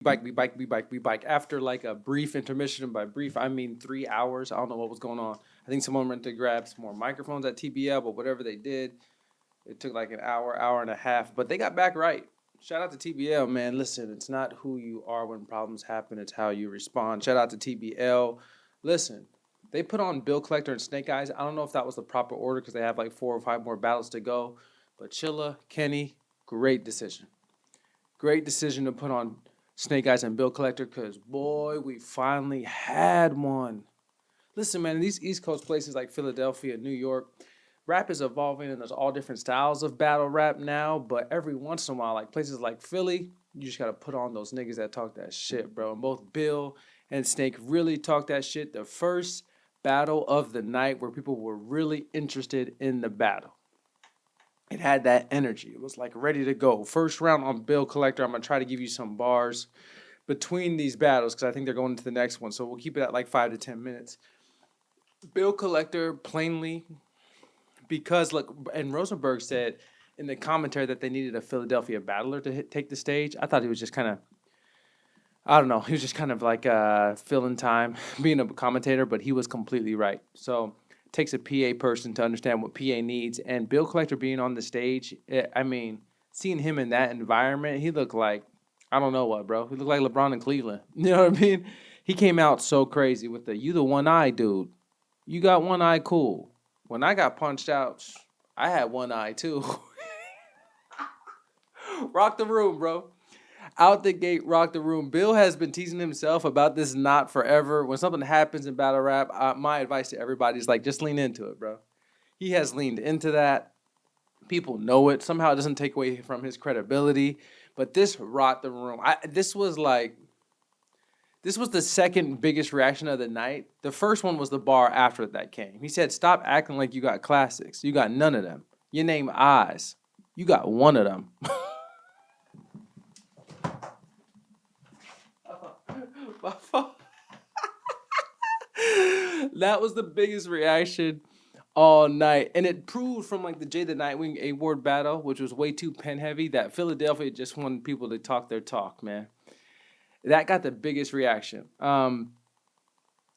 We bike. After like a brief intermission, and by brief I mean 3 hours. I don't know what was going on. I think someone went to grab some more microphones at TBL, but whatever they did, it took like an hour, hour and a half. But they got back right. Shout out to TBL, man. Listen, it's not who you are when problems happen; it's how you respond. Shout out to TBL. Listen, they put on Bill Collector and Snake Eyes. I don't know if that was the proper order because they have like 4 or 5 more battles to go. But Chilla, Kenny, great decision. Great decision to put on Snake Eyes and Bill Collector because, boy, we finally had one. Listen, man, in these East Coast places like Philadelphia, New York, rap is evolving and there's all different styles of battle rap now. But every once in a while, like places like Philly, you just got to put on those niggas that talk that shit, bro. And both Bill and Snake really talk that shit. The first battle of the night where people were really interested in the battle. It had that energy. It was like ready to go. First round on Bill Collector. I'm gonna try to give you some bars between these battles because I think they're going into the next one. So we'll keep it at like 5 to 10 minutes. Bill Collector plainly because look, and Rosenberg said in the commentary that they needed a Philadelphia battler to take the stage. I thought he was just kind of I don't know. He was just kind of like filling time, being a commentator, but he was completely right. So it takes a PA person to understand what PA needs. And Bill Collector being on the stage, I mean, seeing him in that environment, he looked like I don't know what, bro. He looked like LeBron in Cleveland. You know what I mean? He came out so crazy with the "you the one eye dude." You got one eye, cool. When I got punched out, I had one eye too. Rock the room, bro. Out the gate, rock the room. Bill has been teasing himself about this not forever. When something happens in battle rap, my advice to everybody is like, just lean into it, bro. He has leaned into that. People know it. Somehow it doesn't take away from his credibility. But this rocked the room. This was the second biggest reaction of the night. The first one was the bar after that came. He said, "Stop acting like you got classics. You got none of them. Your name Eyes. You got one of them." That was the biggest reaction all night. And it proved from like the Jay the Nightwing award battle, which was way too pen heavy, that Philadelphia just wanted people to talk their talk, man. That got the biggest reaction.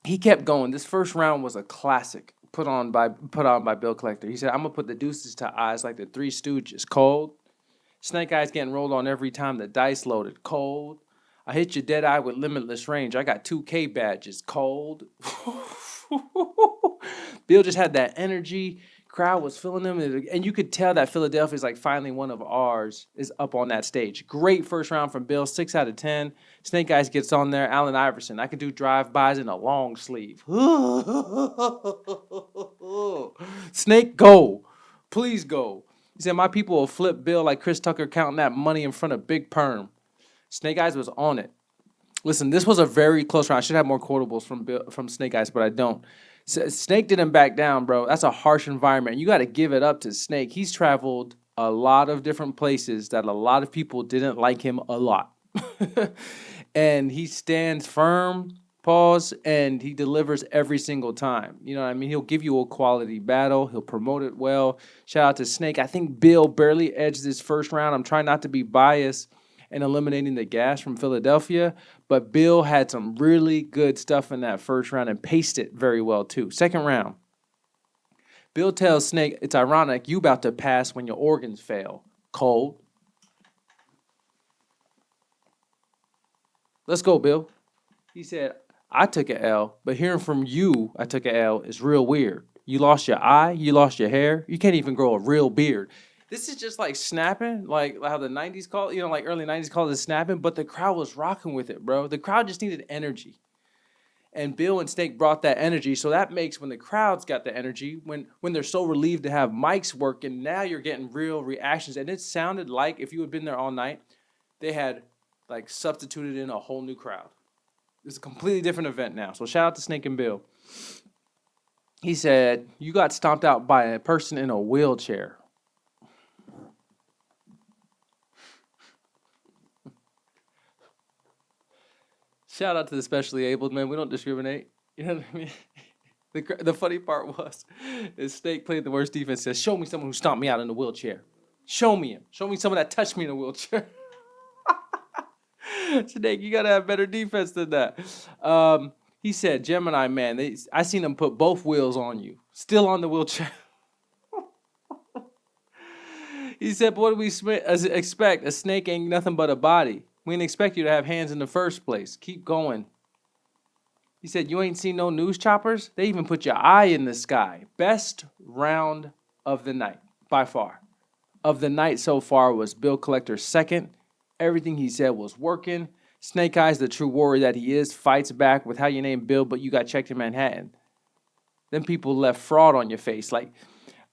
He kept going. This first round was a classic put on by Bill Collector. He said, "I'm gonna put the deuces to Eyes like the Three Stooges. Cold. Snake Eyes getting rolled on every time the dice loaded. Cold. I hit your dead eye with limitless range. I got 2K badges. Cold." Bill just had that energy. Crowd was feeling him, and you could tell that Philadelphia is like finally one of ours is up on that stage. Great first round from Bill, 6 out of 10. Snake Eyes gets on there. Allen Iverson, I can do drive-bys in a long sleeve. Snake, go, please go. He said my people will flip Bill like Chris Tucker counting that money in front of Big Perm. Snake Eyes was on it. Listen, this was a very close round. I should have more quotables from Snake Eyes, but I don't. Snake didn't back down, bro. That's a harsh environment. You got to give it up to Snake. He's traveled a lot of different places that a lot of people didn't like him a lot. And he stands firm, pause, and he delivers every single time. You know what I mean? He'll give you a quality battle. He'll promote it well. Shout out to Snake. I think Bill barely edged this first round. I'm trying not to be biased and eliminating the gas from Philadelphia. But Bill had some really good stuff in that first round and paced it very well, too. Second round, Bill tells Snake, "It's ironic you about to pass when your organs fail. Cold. Let's go, Bill." He said, "I took an L, but hearing from you I took an L is real weird. You lost your eye, you lost your hair, you can't even grow a real beard." This is just like snapping, like how the 90s call it, like early 90s called it snapping, but the crowd was rocking with it, bro. The crowd just needed energy. And Bill and Snake brought that energy. So that makes when the crowd's got the energy, when they're so relieved to have mics working, now you're getting real reactions. And it sounded like if you had been there all night, they had like substituted in a whole new crowd. It's a completely different event now. So shout out to Snake and Bill. He said, "You got stomped out by a person in a wheelchair." Shout out to the specially abled, man. We don't discriminate. You know what I mean? The funny part was, is Snake played the worst defense. Says, "Show me someone who stomped me out in a wheelchair. Show me him. Show me someone that touched me in a wheelchair." Snake, you gotta have better defense than that. He said, Gemini man, I seen him put both wheels on you, still on the wheelchair. He said, what do we expect? A snake ain't nothing but a body. We didn't expect you to have hands in the first place. Keep going. He said, you ain't seen no news choppers? They even put your eye in the sky. Best round of the night, by far. Of the night so far was Bill Collector's second. Everything he said was working. Snake Eyes, the true warrior that he is, fights back with how you name Bill, but you got checked in Manhattan. Then people left fraud on your face. Like,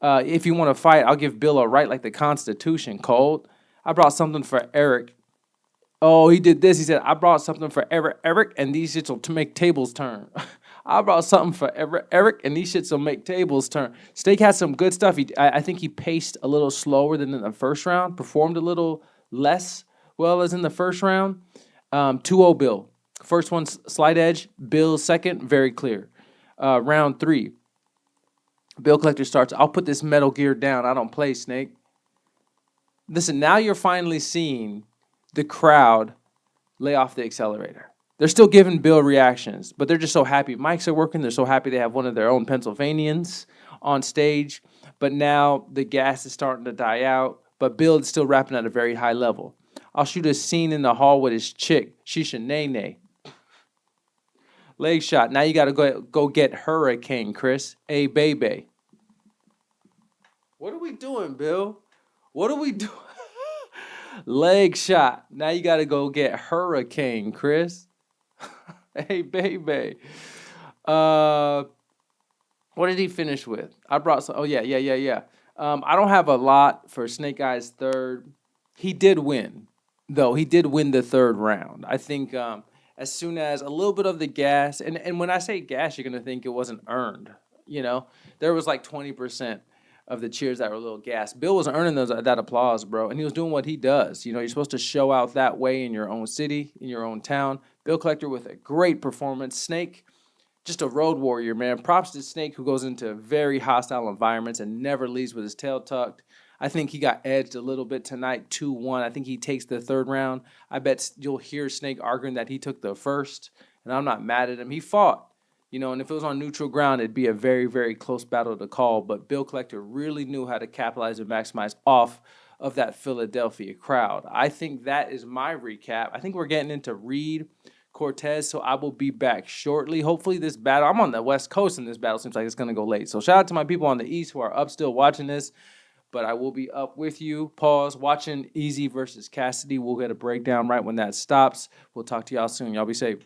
if you want to fight, I'll give Bill a right like the Constitution, cold. I brought something for Eric. Oh, he did this. He said, I brought something for Eric, and these shits will make tables turn. I brought something for Eric, and these shits will make tables turn. Steak had some good stuff. I think he paced a little slower than in the first round, performed a little less well as in the first round. 2-0 Bill. First one, slight edge. Bill second, very clear. Round 3. Bill Collector starts, I'll put this Metal Gear down. I don't play, Snake. Listen, now you're finally seeing the crowd lay off the accelerator. They're still giving Bill reactions, but they're just so happy. Mics are working. They're so happy they have one of their own Pennsylvanians on stage. But now the gas is starting to die out, but Bill is still rapping at a very high level. I'll shoot a scene in the hall with his chick. Shisha Nene. Leg shot. Now you got to go get Hurricane, Chris. Hey, baby. What are we doing, Bill? What are we doing? Leg shot. Now you got to go get Hurricane, Chris. Hey, baby. What did he finish with? I brought some. Oh, yeah. I don't have a lot for Snake Eyes third. He did win, though. He did win the third round. I think as soon as a little bit of the gas, and when I say gas, you're going to think it wasn't earned. You know, there was like 20% of the cheers that were a little gas. Bill was earning that applause, bro, and he was doing what he does. You know, you're supposed to show out that way in your own city, in your own town. Bill Collector with a great performance. Snake, just a road warrior, man. Props to Snake, who goes into very hostile environments and never leaves with his tail tucked. I think he got edged a little bit tonight, 2-1. I think he takes the third round. I bet you'll hear Snake arguing that he took the first, and I'm not mad at him. He fought. You know, and if it was on neutral ground, it'd be a very, very close battle to call. But Bill Collector really knew how to capitalize and maximize off of that Philadelphia crowd. I think that is my recap. I think we're getting into Reed Cortez, so I will be back shortly. Hopefully this battle, I'm on the West Coast, and this battle seems like it's going to go late. So shout out to my people on the East who are up still watching this. But I will be up with you. Pause. Watching EYEZ versus Cassidy. We'll get a breakdown right when that stops. We'll talk to y'all soon. Y'all be safe.